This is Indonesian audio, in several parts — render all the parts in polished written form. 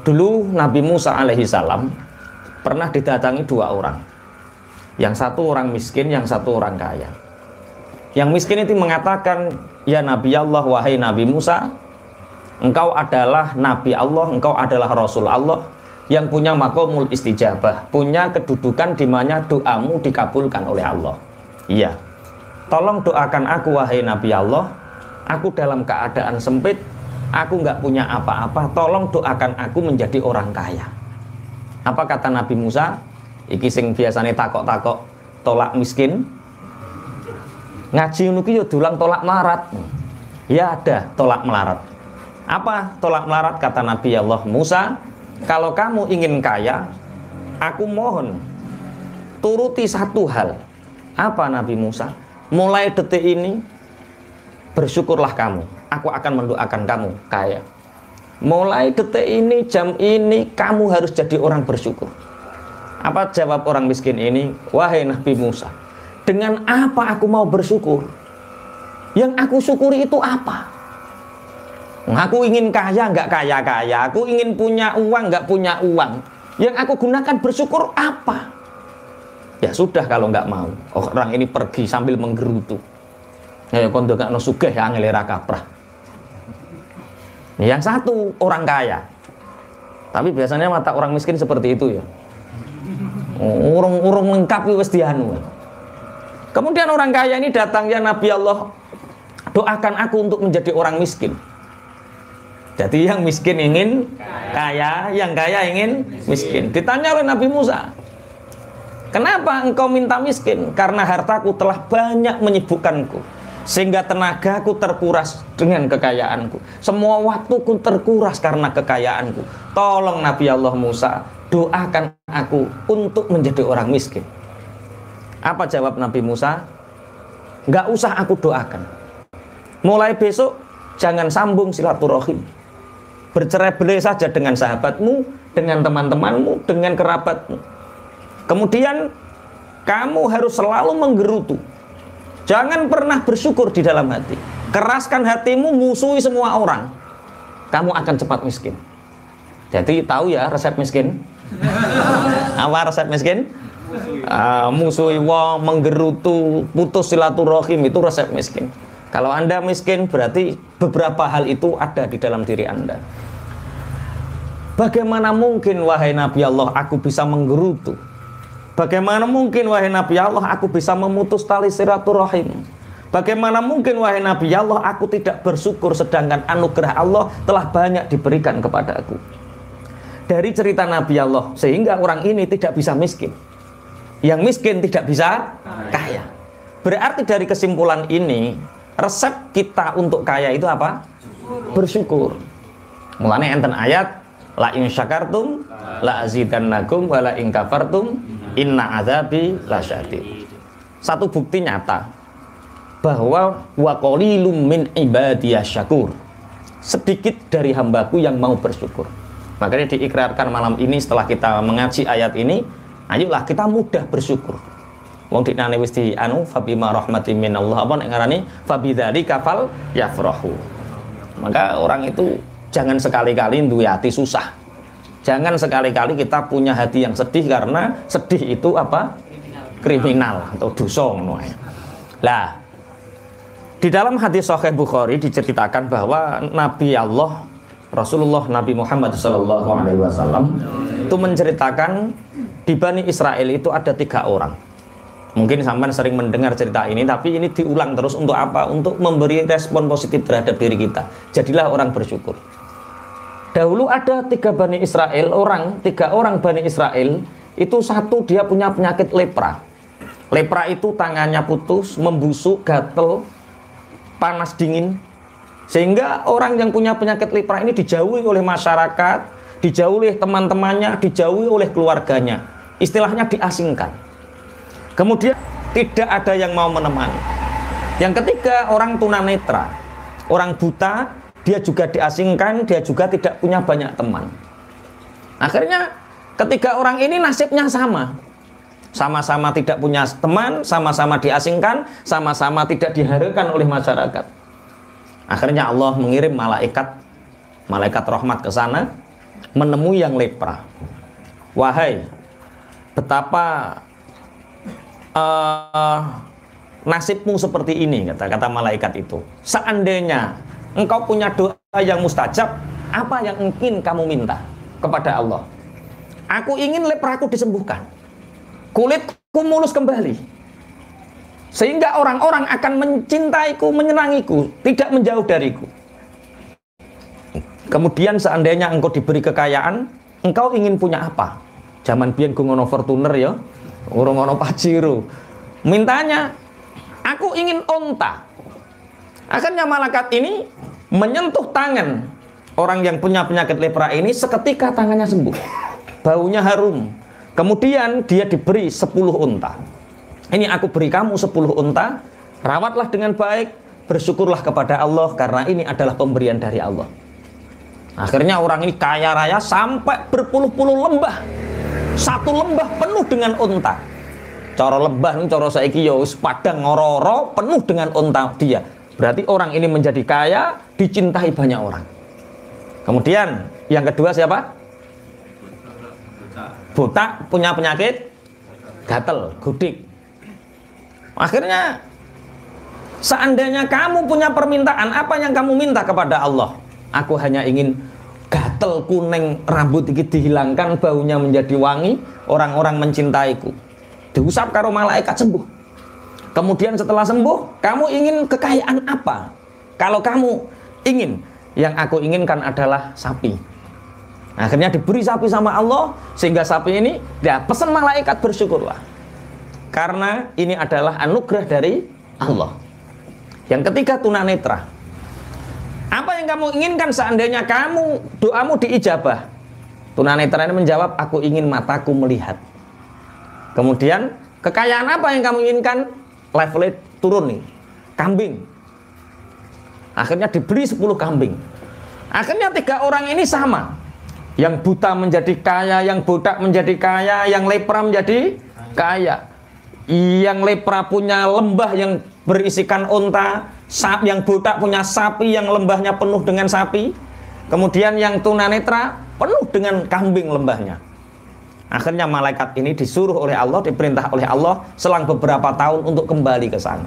Dulu Nabi Musa alaihi salam pernah didatangi dua orang. Yang satu orang miskin, yang satu orang kaya. Yang miskin itu mengatakan, "Ya Nabi Allah, wahai Nabi Musa, engkau adalah Nabi Allah, engkau adalah Rasul Allah yang punya maqamul istijabah, punya kedudukan di mana doamu dikabulkan oleh Allah. Iya, tolong doakan aku wahai Nabi Allah, aku dalam keadaan sempit, aku nggak punya apa-apa, tolong doakan aku menjadi orang kaya." Apa kata Nabi Musa? Iki sing biasane takok-takok tolak miskin. Ngaji ngono ki yo dulang tolak melarat. Ya ada tolak melarat. Apa tolak melarat? Kata Nabi Allah Musa, kalau kamu ingin kaya, aku mohon turuti satu hal. Apa Nabi Musa? Mulai detik ini bersyukurlah kamu. Aku akan mendoakan kamu kaya. Mulai detik ini, jam ini, kamu harus jadi orang bersyukur. Apa jawab orang miskin ini? Wahai Nabi Musa, dengan apa aku mau bersyukur? Yang aku syukuri itu apa? Aku ingin kaya, nggak kaya-kaya. Aku ingin punya uang, nggak punya uang. Yang aku gunakan bersyukur apa? Ya sudah kalau nggak mau. Orang ini pergi sambil menggerutu. Ya kondo gak no sugih ya ngelera kaprah. Yang satu orang kaya. Tapi biasanya mata orang miskin seperti itu ya. Urung lengkap wis dianu. Kemudian orang kaya ini datang, ya Nabi Allah, doakan aku untuk menjadi orang miskin. Jadi yang miskin ingin kaya, yang kaya ingin miskin. Ditanya oleh Nabi Musa, kenapa engkau minta miskin? Karena hartaku telah banyak menyibukkanku, sehingga tenagaku terkuras dengan kekayaanku. Semua waktuku terkuras karena kekayaanku. Tolong Nabi Allah Musa, doakan aku untuk menjadi orang miskin. Apa jawab Nabi Musa? Nggak usah aku doakan. Mulai besok jangan sambung silaturahim. Bercerai-berai saja dengan sahabatmu, dengan teman-temanmu, dengan kerabatmu. Kemudian kamu harus selalu menggerutu. Jangan pernah bersyukur di dalam hati. Keraskan hatimu, musuhi semua orang. Kamu akan cepat miskin. Jadi tahu ya resep miskin? Apa resep miskin? Musuhi wong, menggerutu, putus silaturahim, itu resep miskin. Kalau Anda miskin berarti beberapa hal itu ada di dalam diri Anda. Bagaimana mungkin wahai Nabi Allah aku bisa menggerutu? Bagaimana mungkin wahai Nabi Allah aku bisa memutus tali silaturahim? Bagaimana mungkin wahai Nabi Allah aku tidak bersyukur sedangkan anugerah Allah telah banyak diberikan kepada aku? Dari cerita Nabi Allah sehingga orang ini tidak bisa miskin. Yang miskin tidak bisa kaya. Berarti dari kesimpulan ini, resep kita untuk kaya itu apa? Bersyukur. Mulanya enten ayat, la in syakartum la azidannakum wa la in kafartum inna adzabi lasyadid. Satu bukti nyata bahwa wa qalilum min ibadiyas syakur. Sedikit dari hambaku yang mau bersyukur. Makanya diikrarkan malam ini setelah kita mengaji ayat ini, ayolah kita mudah bersyukur. Wong diknane wis di anu fa bima rahmatin minallah apa nek ngarani fa bidzalika fal yafrahu. Maka orang itu jangan sekali-kali duwe hati susah. Jangan sekali-kali kita punya hati yang sedih karena sedih itu apa? Kriminal atau dosa ngono ae. Lah, di dalam hadis Sahih Bukhari diceritakan bahwa Nabi Allah Rasulullah Nabi Muhammad SAW itu menceritakan di Bani Israel itu ada 3 orang. Mungkin sampean sering mendengar cerita ini, tapi ini diulang terus untuk apa? Untuk memberi respon positif terhadap diri kita. Jadilah orang bersyukur. Dahulu ada 3 Bani Israel, 3 orang Bani Israel, itu satu dia punya penyakit lepra. Lepra itu tangannya putus, membusuk, gatel, panas dingin. Sehingga orang yang punya penyakit lepra ini dijauhi oleh masyarakat, dijauhi oleh teman-temannya, dijauhi oleh keluarganya. Istilahnya diasingkan. Kemudian tidak ada yang mau menemani. Yang ketiga orang tunanetra, orang buta, dia juga diasingkan, dia juga tidak punya banyak teman. Akhirnya ketiga orang ini nasibnya sama. Sama-sama tidak punya teman, sama-sama diasingkan, sama-sama tidak diharapkan oleh masyarakat. Akhirnya Allah mengirim malaikat rahmat ke sana. menemui yang lepra. Wahai, betapa nasibmu seperti ini, kata malaikat itu. Seandainya engkau punya doa yang mustajab, apa yang ingin kamu minta kepada Allah? Aku ingin lepraku disembuhkan, kulitku mulus kembali, sehingga orang-orang akan mencintaiku, menyenangiku, tidak menjauh dariku. Kemudian seandainya engkau diberi kekayaan, engkau ingin punya apa? Zaman biyen ku ngono Fortuner ya, urung ngono Pajero. Mintanya, aku ingin onta. Akhirnya malaikat ini menyentuh tangan orang yang punya penyakit lepra ini, seketika tangannya sembuh. Baunya harum. Kemudian dia diberi 10 unta. Ini aku beri kamu 10 unta, rawatlah dengan baik, bersyukurlah kepada Allah karena ini adalah pemberian dari Allah. Akhirnya orang ini kaya raya sampai berpuluh-puluh lembah. Satu lembah penuh dengan unta. Cara lembah ini cara saiki ya wis padang ngoro-oro penuh dengan unta dia. Berarti orang ini menjadi kaya, dicintai banyak orang. Kemudian yang kedua siapa? Buta, punya penyakit gatel, gudik. Akhirnya seandainya kamu punya permintaan, apa yang kamu minta kepada Allah? Aku hanya ingin gatel kuning rambut ini dihilangkan, baunya menjadi wangi, orang-orang mencintaiku. Diusap karo malaikat, sembuh. Kemudian setelah sembuh, kamu ingin kekayaan apa? Kalau kamu ingin, yang aku inginkan adalah sapi. Akhirnya diberi sapi sama Allah, sehingga sapi ini, ya pesan malaikat bersyukurlah. Karena ini adalah anugerah dari Allah. Yang ketiga, tunanetra. Apa yang kamu inginkan seandainya kamu doamu diijabah? Tunanetra ini menjawab, aku ingin mataku melihat. Kemudian kekayaan apa yang kamu inginkan? Levelnya turun nih, kambing. Akhirnya diberi 10 kambing. Akhirnya 3 orang ini sama. Yang buta menjadi kaya, yang budak menjadi kaya, yang lepra menjadi kaya. Yang lepra punya lembah yang berisikan unta, yang buta punya sapi yang lembahnya penuh dengan sapi. Kemudian yang tunanetra penuh dengan kambing lembahnya. Akhirnya malaikat ini disuruh oleh Allah, diperintah oleh Allah selang beberapa tahun untuk kembali ke sana.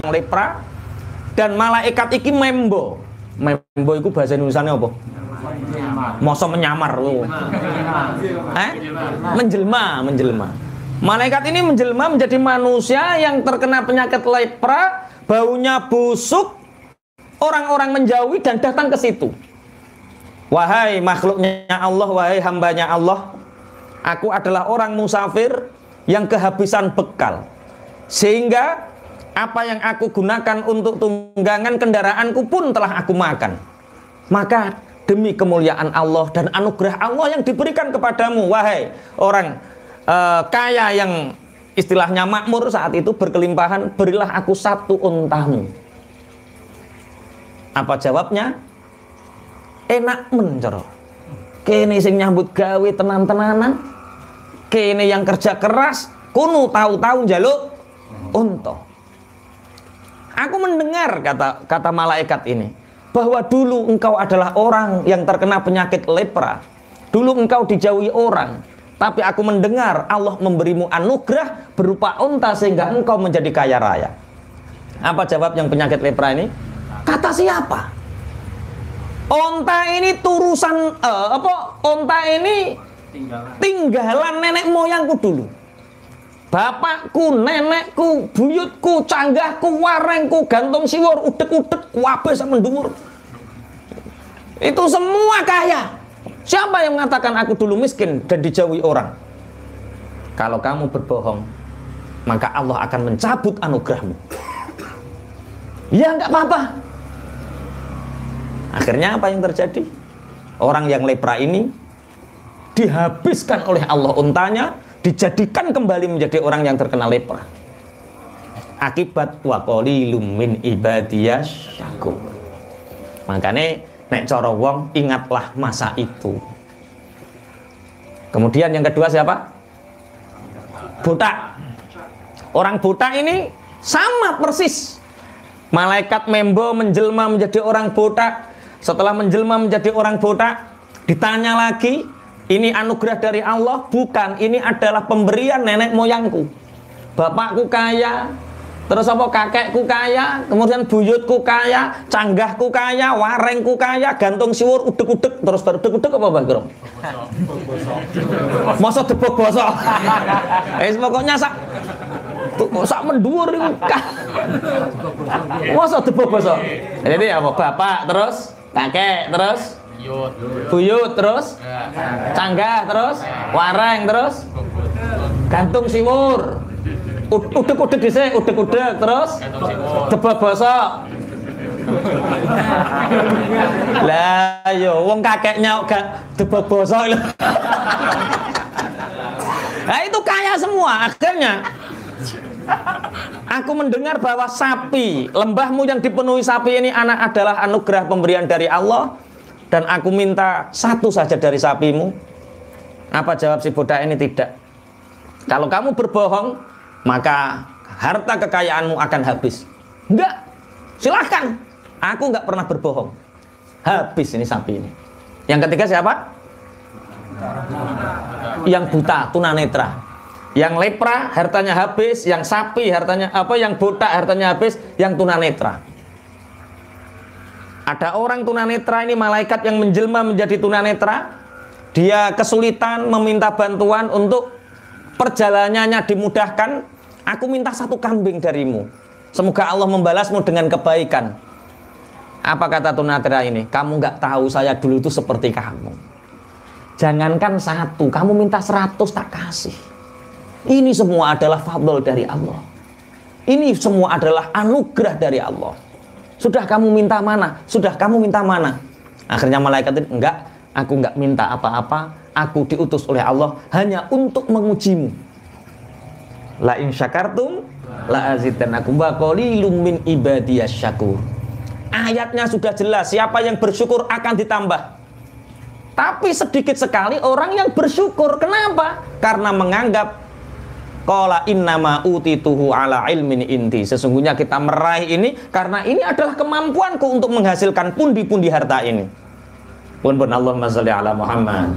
Yang lepra dan malaikat iki membo. Membo itu bahasa Indonesianya apa? Masa menyamar. Menjelma. Malaikat ini menjelma menjadi manusia yang terkena penyakit lepra, baunya busuk, orang-orang menjauhi dan datang ke situ. Wahai makhluknya Allah, wahai hambanya Allah, aku adalah orang musafir yang kehabisan bekal, sehingga apa yang aku gunakan untuk tunggangan kendaraanku pun telah aku makan. Maka demi kemuliaan Allah dan anugerah Allah yang diberikan kepadamu, wahai orang kaya yang istilahnya makmur saat itu berkelimpahan, berilah aku 1 untamu. Apa jawabnya? Enak mencoro. Kene sing nyambut gawe tenan-tenanan, kene yang kerja keras, kuno tahu-tahu njaluk unta. Aku mendengar kata malaikat ini bahwa dulu engkau adalah orang yang terkena penyakit lepra. Dulu engkau dijauhi orang, tapi aku mendengar Allah memberimu anugerah berupa unta sehingga engkau menjadi kaya raya. Apa jawab yang penyakit lepra ini? Kata siapa? Unta ini turusan unta ini tinggalan nenek moyangku dulu. Bapakku, nenekku, buyutku, canggahku, warengku, gantung siwur, udek-udek, kabeh sak mendhuwur. Itu semua kaya. Siapa yang mengatakan aku dulu miskin dan dijauhi orang? Kalau kamu berbohong, maka Allah akan mencabut anugerahmu. Ya enggak apa-apa. Akhirnya apa yang terjadi? Orang yang lepra ini dihabiskan oleh Allah untanya, dijadikan kembali menjadi orang yang terkena lepra. Akibat wa qalilum min ibadiyas syakur. Makanya nek cara wong ingatlah masa itu. Kemudian yang kedua siapa? Buta. Orang buta ini sama persis. Malaikat membo menjelma menjadi orang buta. setelah menjelma menjadi orang botak, ditanya lagi, ini anugerah dari Allah? Bukan, ini adalah pemberian nenek moyangku. Bapakku kaya, terus apa kakekku kaya, kemudian buyutku kaya, canggahku kaya, warengku kaya, gantung siwur, udek-udek, terus baru udek-udek apa Mbah Grom? Masa debok bosok. Pokoknya sak mendur itu. Masa debok bosok. Jadi apa? Bapak, terus kakek, terus buyut, terus canggah, terus wareng, terus gantung siwur. Udek-udek dhisik, udek-udek, terus debok bosok. Lah yo wong kakeknya gak debok bosok lho. Nah itu kaya semua. Akhirnya aku mendengar bahwa sapi, lembahmu yang dipenuhi sapi ini adalah anugerah pemberian dari Allah, dan aku minta satu saja dari sapimu. Apa jawab si bodak ini? Tidak. Kalau kamu berbohong, maka harta kekayaanmu akan habis. Enggak, silahkan. Aku enggak pernah berbohong. Habis ini sapi ini. Yang ketiga siapa? Yang buta, tunanetra. Yang lepra hartanya habis, yang sapi hartanya yang botak hartanya habis, yang tunanetra. Ada orang tunanetra ini, malaikat yang menjelma menjadi tunanetra. Dia kesulitan meminta bantuan untuk perjalanannya dimudahkan. Aku minta satu kambing darimu. Semoga Allah membalasmu dengan kebaikan. Apa kata tunanetra ini? Kamu nggak tahu saya dulu itu seperti kamu. Jangankan satu, kamu minta 100 tak kasih. Ini semua adalah fadl dari Allah. Ini semua adalah anugerah dari Allah. Sudah kamu minta mana? Sudah kamu minta mana? Akhirnya malaikat itu, enggak, aku enggak minta apa-apa. Aku diutus oleh Allah hanya untuk mengujimu. La in syakartum la azidannakum wa qalilum min ibadiyas syakur. Ayatnya sudah jelas, siapa yang bersyukur akan ditambah. Tapi sedikit sekali orang yang bersyukur. Kenapa? Karena menganggap qala innama utituhu ala ilmin indi. Sesungguhnya kita meraih ini karena ini adalah kemampuanku untuk menghasilkan pundi-pundi harta ini. Pun Allahumma sholli ala Muhammad.